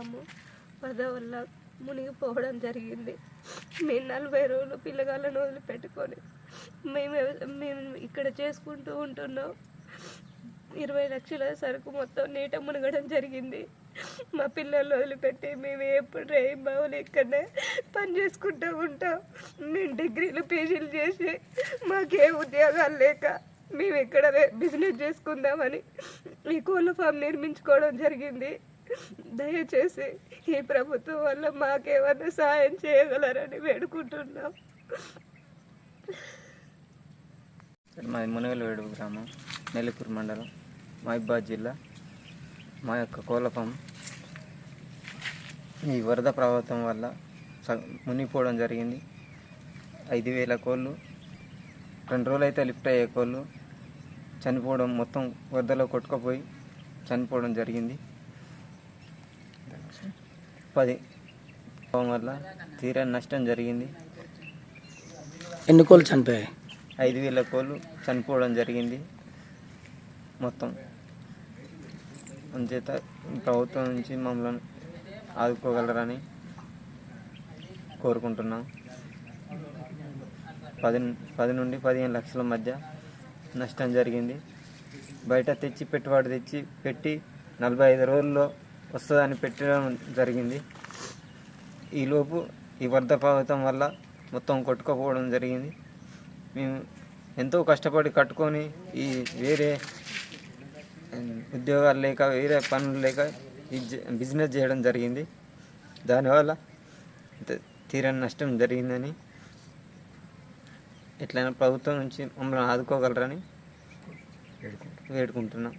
కుటుంబము వరద వల్ల మునిగిపోవడం జరిగింది. మేము 40 రోజులు పిల్లగాళ్ళను వదిలిపెట్టుకొని మేము ఇక్కడ చేసుకుంటూ ఉంటున్నాం. 20 లక్షల సరుకు మొత్తం నీట మునగడం జరిగింది. మా పిల్లలు వదిలిపెట్టి మేము ఎప్పుడు రేయింబావులు ఇక్కడనే పని చేసుకుంటూ ఉంటాం. మేము డిగ్రీలు పీజీలు చేసి మాకే ఉద్యోగాలు లేక మేము ఇక్కడ బిజినెస్ చేసుకుందామని ఈ కోళ్ళ ఫామ్ నిర్మించుకోవడం జరిగింది. దయచేసి ఈ ప్రభుత్వం వల్ల మాకేమన్నా సహాయం చేయగలరని వేడుకుంటున్నాం. మాది మునగలవేడు గ్రామం, నెల్లిపూర్ మండలం, మహబూబాబాద్ జిల్లా. మా యొక్క కోళ్ళ ఫామ్ ఈ వరద ప్రభావం వల్ల మునిగిపోవడం జరిగింది. 5,000 కోళ్ళు 2 రోజులు అయితే లిఫ్ట్ అయ్యే కోళ్ళు చనిపోవడం, మొత్తం వరదలో కొట్టుకుపోయి చనిపోవడం జరిగింది. 10 వల్ల తీరని నష్టం జరిగింది. ఎన్ని కోళ్ళు చనిపోయాయి? 5,000 కోళ్ళు చనిపోవడం జరిగింది మొత్తం. అంచేత ప్రభుత్వం నుంచి మమ్మల్ని ఆదుకోగలరని కోరుకుంటున్నాం. 10 నుండి 15 లక్షల మధ్య నష్టం జరిగింది. బయట పెట్టుబడి పెట్టి 45 రోజుల్లో వస్తుందని పెట్టడం జరిగింది. ఈలోపు ఈ వరద ప్రభావం వల్ల మొత్తం కొట్టుకుపోవడం జరిగింది. మేము ఎంతో కష్టపడి కట్టుకొని ఈ వేరే ఉద్యోగాలు లేక వేరే పనులు లేక బిజినెస్ చేయడం జరిగింది. దానివల్ల తీరని నష్టం జరిగిందని ఎట్లయినా ప్రభుత్వం నుంచి మమ్మల్ని ఆదుకోగలరని వేడుకుంటున్నాం.